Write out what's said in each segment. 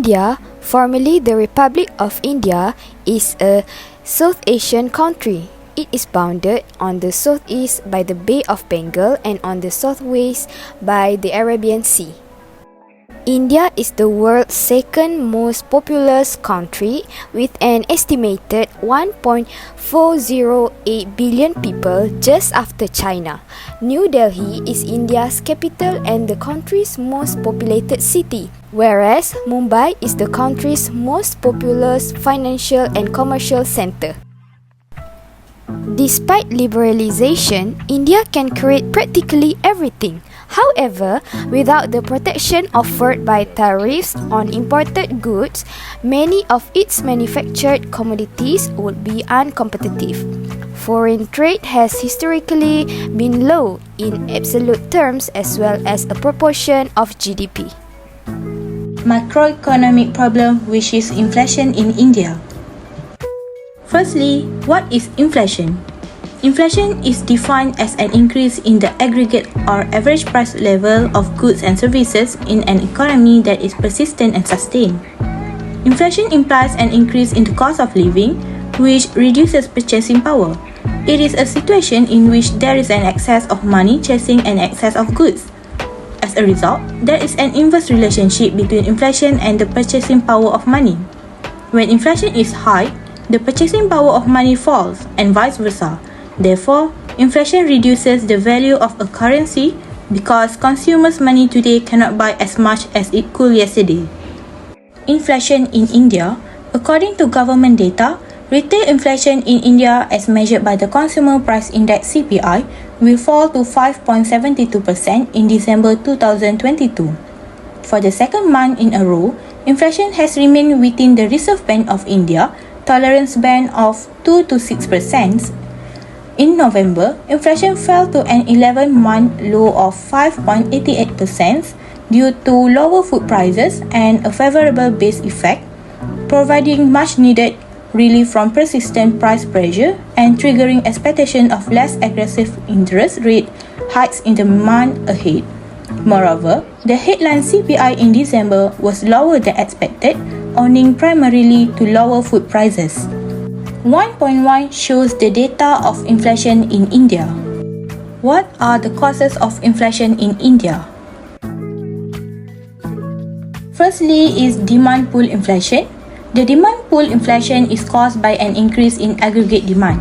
India, formerly the Republic of India, is a South Asian country. It is bounded on the southeast by the Bay of Bengal and on the southwest by the Arabian Sea. India is the world's second most populous country with an estimated 1.408 billion people just after China. New Delhi is India's capital and the country's most populated city, whereas Mumbai is the country's most populous financial and commercial center. Despite liberalization, India can create practically everything. However, without the protection offered by tariffs on imported goods, many of its manufactured commodities would be uncompetitive. Foreign trade has historically been low in absolute terms as well as a proportion of GDP. Macroeconomic problem, which is inflation in India. Firstly, what is inflation? Inflation is defined as an increase in the aggregate or average price level of goods and services in an economy that is persistent and sustained. Inflation implies an increase in the cost of living, which reduces purchasing power. It is a situation in which there is an excess of money chasing an excess of goods. As a result, there is an inverse relationship between inflation and the purchasing power of money. When inflation is high, the purchasing power of money falls, and vice versa. Therefore, inflation reduces the value of a currency because consumers' money today cannot buy as much as it could yesterday. Inflation in India. According to government data, retail inflation in India as measured by the Consumer Price Index (CPI) will fall to 5.72% in December 2022. For the second month in a row, inflation has remained within the Reserve Bank of India tolerance band of 2 to 6%. In November, inflation fell to an 11-month low of 5.88% due to lower food prices and a favorable base effect, providing much-needed relief from persistent price pressure and triggering expectation of less aggressive interest rate hikes in the month ahead. Moreover, the headline CPI in December was lower than expected, owing primarily to lower food prices. 1.1 shows the data of inflation in India. What are the causes of inflation in India? Firstly is demand pull inflation. The demand pull inflation is caused by an increase in aggregate demand.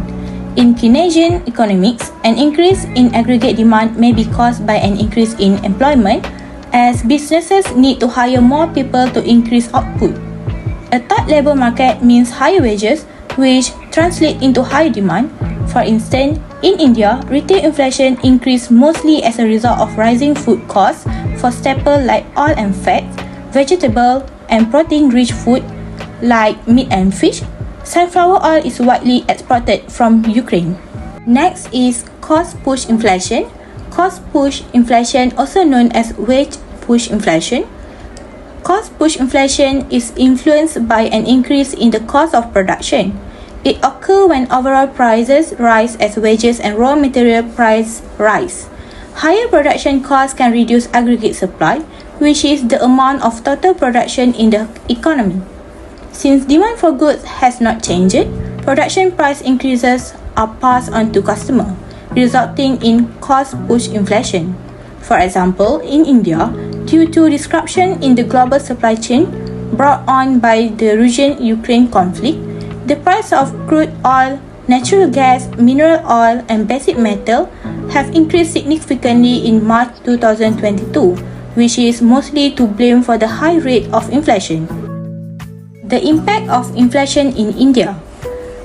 In Keynesian economics, an increase in aggregate demand may be caused by an increase in employment, as businesses need to hire more people to increase output. A tight labor market means higher wages, which translate into higher demand. For instance, in India, retail inflation increased mostly as a result of rising food costs for staples like oil and fats, vegetable and protein-rich food like meat and fish. Sunflower oil is widely exported from Ukraine. Next is cost push inflation. Cost push inflation, also known as wage push inflation. Cost push inflation is influenced by an increase in the cost of production. It occurs when overall prices rise as wages and raw material price rise. Higher production costs can reduce aggregate supply, which is the amount of total production in the economy. Since demand for goods has not changed, production price increases are passed on to customers, resulting in cost push inflation. For example, in India, due to disruption in the global supply chain brought on by the Russian-Ukraine conflict, the price of crude oil, natural gas, mineral oil, and basic metal have increased significantly in March 2022, which is mostly to blame for the high rate of inflation. The impact of inflation in India.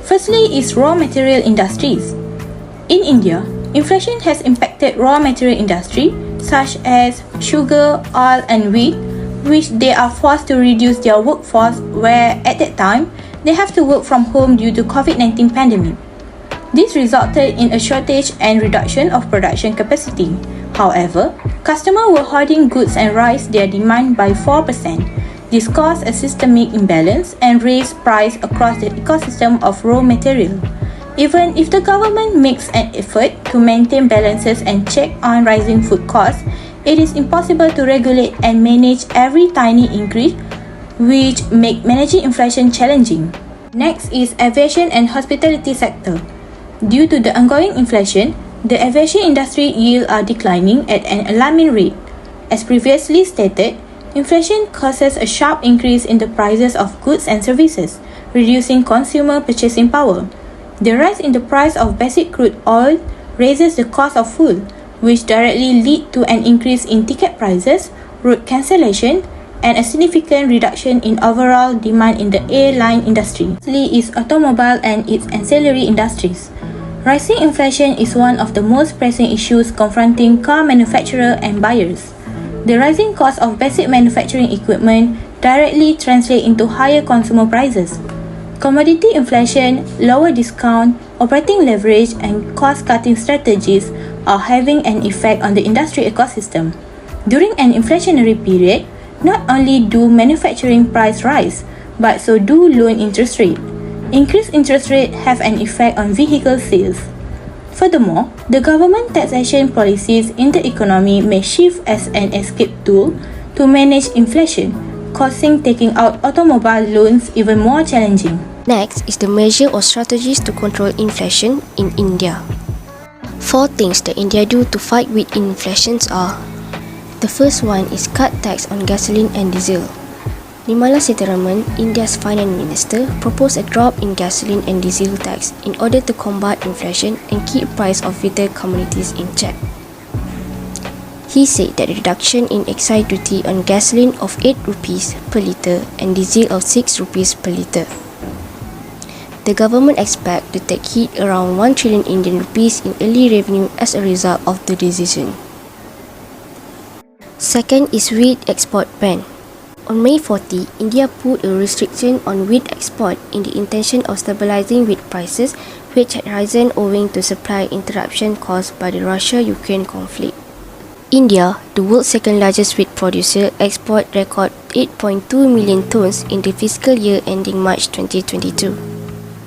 Firstly is raw material industries. In India, inflation has impacted raw material industry such as sugar, oil and wheat, which they are forced to reduce their workforce where at that time they have to work from home due to COVID-19 pandemic. This resulted in a shortage and reduction of production capacity. However, customers were hoarding goods and raised their demand by 4%. This caused a systemic imbalance and raised price across the ecosystem of raw material. Even if the government makes an effort to maintain balances and check on rising food costs, it is impossible to regulate and manage every tiny increase which make managing inflation challenging. Next is aviation and hospitality sector. Due to the ongoing inflation, the aviation industry yields are declining at an alarming rate. As previously stated, inflation causes a sharp increase in the prices of goods and services, reducing consumer purchasing power. The rise in the price of basic crude oil raises the cost of fuel, which directly lead to an increase in ticket prices, route cancellation, and a significant reduction in overall demand in the airline industry. Lastly is automobile and its ancillary industries. Rising inflation is one of the most pressing issues confronting car manufacturers and buyers. The rising cost of basic manufacturing equipment directly translate into higher consumer prices. Commodity inflation, lower discount, operating leverage, and cost-cutting strategies are having an effect on the industry ecosystem. During an inflationary period, not only do manufacturing price rise, but so do loan interest rate. Increased interest rate have an effect on vehicle sales. Furthermore, the government taxation policies in the economy may shift as an escape tool to manage inflation, causing taking out automobile loans even more challenging. Next is the measure or strategies to control inflation in India. 4 things that India do to fight with inflation are: the first one is cut tax on gasoline and diesel. Nirmala Sitharaman, India's finance minister, proposed a drop in gasoline and diesel tax in order to combat inflation and keep price of vital commodities in check. He said that a reduction in excise duty on gasoline of 8 rupees per litre and diesel of 6 rupees per litre. The government expects to take hit around 1 trillion Indian rupees in early revenue as a result of the decision. Second is wheat export ban. On May 40, India put a restriction on wheat export in the intention of stabilizing wheat prices, which had risen owing to supply interruption caused by the Russia-Ukraine conflict. India, the world's second largest wheat producer, export record 8.2 million tons in the fiscal year ending March 2022.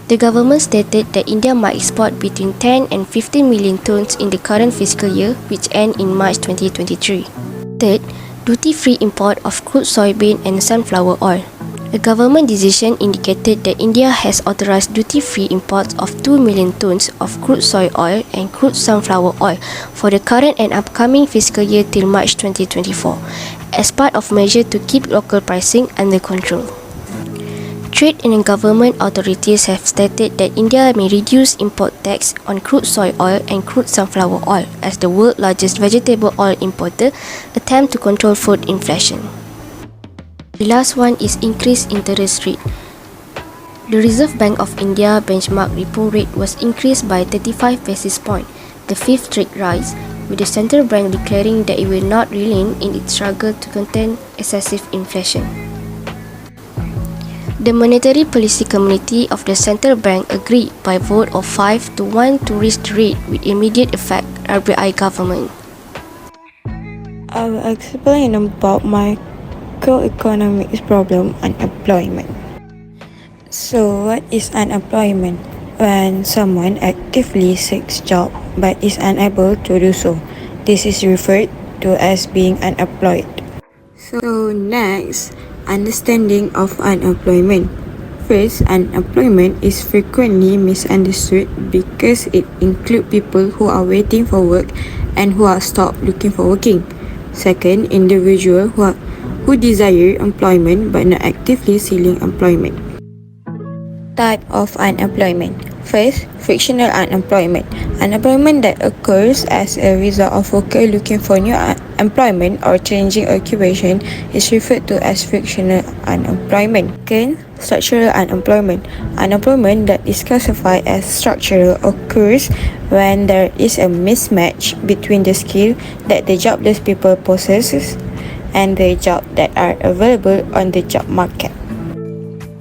The government stated that India might export between 10 and 15 million tons in the current fiscal year, which ends in March 2023. Third, duty-free import of crude soybean and sunflower oil. A government decision indicated that India has authorized duty-free imports of 2 million tons of crude soy oil and crude sunflower oil for the current and upcoming fiscal year till March 2024, as part of measure to keep local pricing under control. Trade and government authorities have stated that India may reduce import tax on crude soy oil and crude sunflower oil as the world's largest vegetable oil importer attempt to control food inflation. The last one is increased interest rate. The Reserve Bank of India benchmark repo rate was increased by 35 basis points, the 5th straight rise, with the central bank declaring that it will not relent in its struggle to contain excessive inflation. The Monetary Policy Committee of the Central Bank agreed by vote of 5 to 1 to raise the rate with immediate effect, RBI government. I will explain about macroeconomics problem, unemployment. So what is unemployment? When someone actively seeks job but is unable to do so. This is referred to as being unemployed. So next, understanding of unemployment. First, unemployment is frequently misunderstood because it includes people who are waiting for work and who are stopped looking for working. Second, individuals who desire employment but not actively seeking employment. Type of unemployment. First, frictional unemployment. Unemployment that occurs as a result of workers looking for new employment or changing occupation is referred to as frictional unemployment. Second, structural unemployment. Unemployment that is classified as structural occurs when there is a mismatch between the skill that the jobless people possess and the jobs that are available on the job market.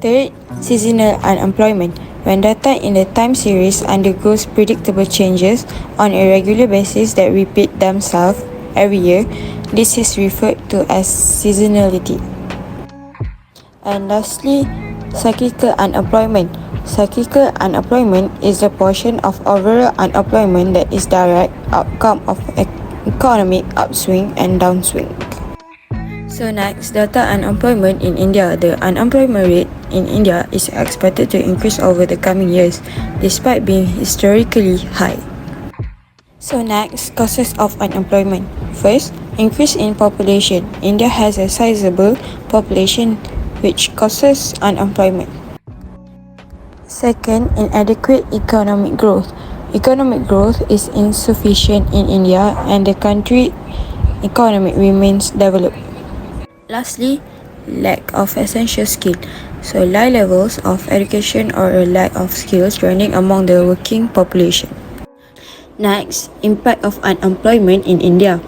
Third, seasonal unemployment. When data in the time series undergoes predictable changes on a regular basis that repeat themselves every year, this is referred to as seasonality. And lastly, cyclical unemployment. Cyclical unemployment is the portion of overall unemployment that is direct outcome of economic upswing and downswing. So next, data unemployment in India. The unemployment rate in India is expected to increase over the coming years, despite being historically high. So next, causes of unemployment. First, increase in population. India has a sizable population which causes unemployment. Second, inadequate economic growth. Economic growth is insufficient in India and the country economy remains developed. Lastly, lack of essential skill. So low levels of education or a lack of skills trending among the working population. Next, impact of unemployment in India.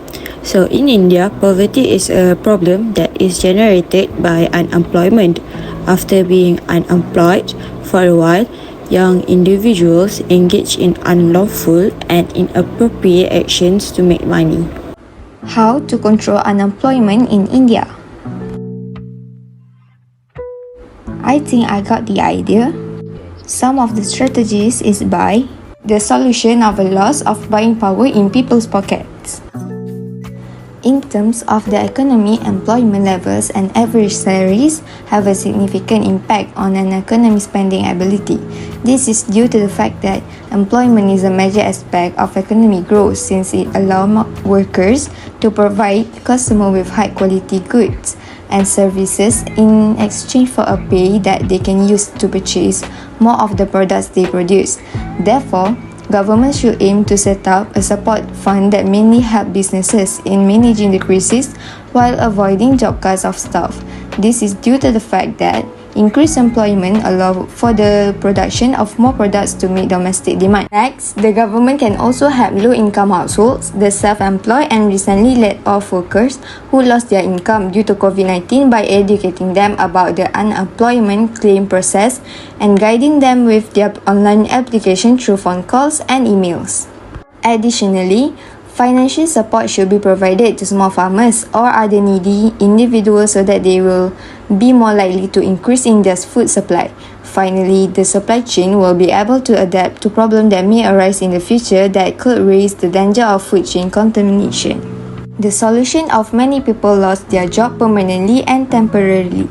So in India, poverty is a problem that is generated by unemployment. After being unemployed for a while, young individuals engage in unlawful and inappropriate actions to make money. How to control unemployment in India? I think I got the idea. Some of the strategies is by the solution of a loss of buying power in people's pockets. In terms of the economy, employment levels and average salaries have a significant impact on an economy's spending ability. This is due to the fact that employment is a major aspect of economic growth since it allows workers to provide customers with high quality goods and services in exchange for a pay that they can use to purchase more of the products they produce. Therefore, government should aim to set up a support fund that mainly help businesses in managing the crisis while avoiding job cuts of staff. This is due to the fact that increased employment allows for the production of more products to meet domestic demand. Next, the government can also help low-income households, the self-employed and recently laid-off workers who lost their income due to COVID-19 by educating them about the unemployment claim process and guiding them with their online application through phone calls and emails. Additionally, financial support should be provided to small farmers or other needy individuals so that they will be more likely to increase in their food supply. Finally, the supply chain will be able to adapt to problems that may arise in the future that could raise the danger of food chain contamination. The solution of many people lost their job permanently and temporarily.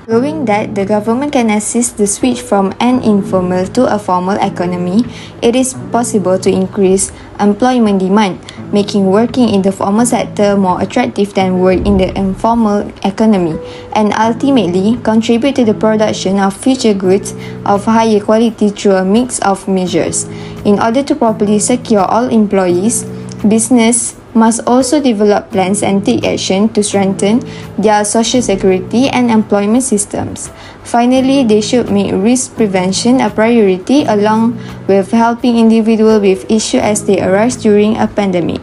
Knowing that the government can assist the switch from an informal to a formal economy, it is possible to increase employment demand, making working in the formal sector more attractive than work in the informal economy, and ultimately contribute to the production of future goods of higher quality through a mix of measures. In order to properly secure all employees, business must also develop plans and take action to strengthen their social security and employment systems. Finally, they should make risk prevention a priority along with helping individuals with issues as they arise during a pandemic.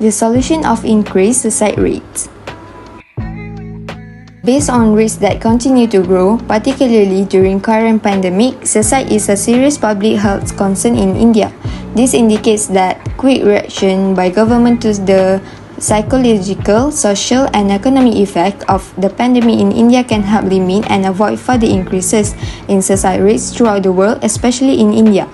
The solution of increased suicide rates. Based on risks that continue to grow, particularly during current pandemic, suicide is a serious public health concern in India. This indicates that quick reaction by government to the psychological, social, and economic effect of the pandemic in India can help limit and avoid further increases in suicide rates throughout the world, especially in India.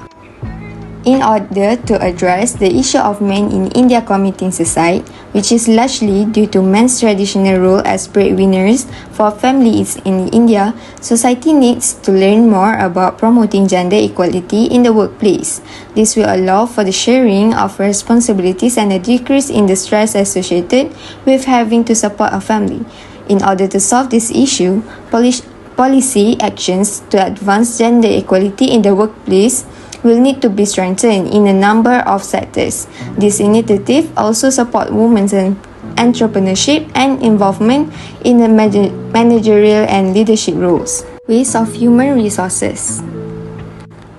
In order to address the issue of men in India committing suicide, which is largely due to men's traditional role as breadwinners for families in India, society needs to learn more about promoting gender equality in the workplace. This will allow for the sharing of responsibilities and a decrease in the stress associated with having to support a family. In order to solve this issue, policy actions to advance gender equality in the workplace will need to be strengthened in a number of sectors. This initiative also supports women's entrepreneurship and involvement in the managerial and leadership roles. Waste of human resources.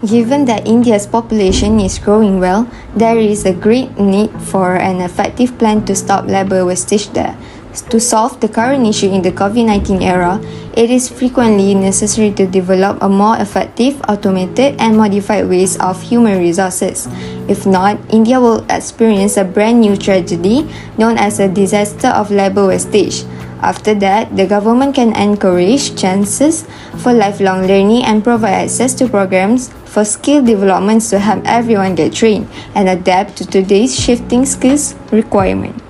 Given that India's population is growing well, there is a great need for an effective plan to stop labor wastage there. To solve the current issue in the COVID-19 era, it is frequently necessary to develop a more effective, automated, and modified ways of human resources. If not, India will experience a brand new tragedy known as a disaster of labor wastage. After that, the government can encourage chances for lifelong learning and provide access to programs for skill developments to help everyone get trained and adapt to today's shifting skills requirement.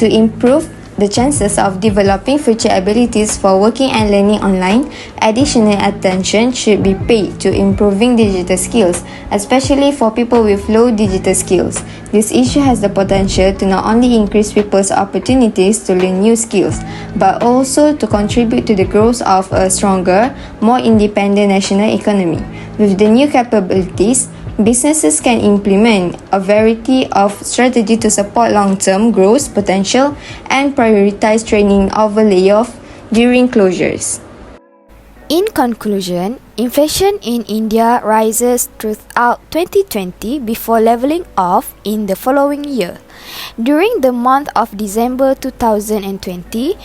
To improve the chances of developing future abilities for working and learning online, additional attention should be paid to improving digital skills, especially for people with low digital skills. This issue has the potential to not only increase people's opportunities to learn new skills, but also to contribute to the growth of a stronger, more independent national economy. With the new capabilities, businesses can implement a variety of strategies to support long-term growth potential and prioritize training over layoff during closures. In conclusion, inflation in India rises throughout 2020 before leveling off in the following year. During the month of December 2020,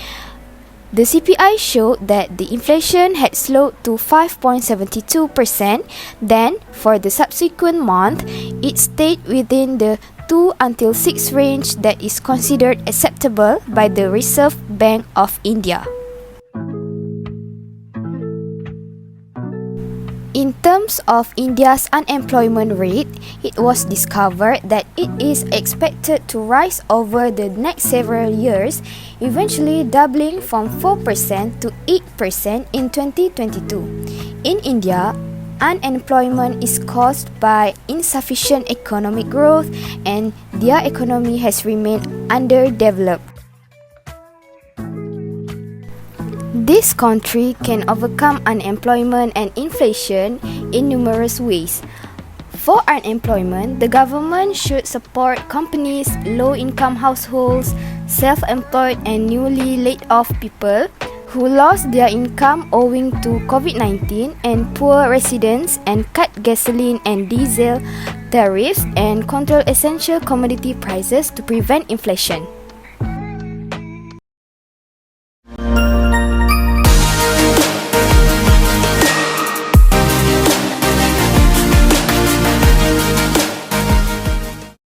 the CPI showed that the inflation had slowed to 5.72%. Then, for the subsequent month, it stayed within the 2 until 6 range that is considered acceptable by the Reserve Bank of India. In terms of India's unemployment rate, it was discovered that it is expected to rise over the next several years, eventually doubling from 4% to 8% in 2022. In India, unemployment is caused by insufficient economic growth, and their economy has remained underdeveloped. This country can overcome unemployment and inflation in numerous ways. For unemployment, the government should support companies, low-income households, self-employed and newly laid-off people who lost their income owing to COVID-19, and poor residents, and cut gasoline and diesel tariffs and control essential commodity prices to prevent inflation.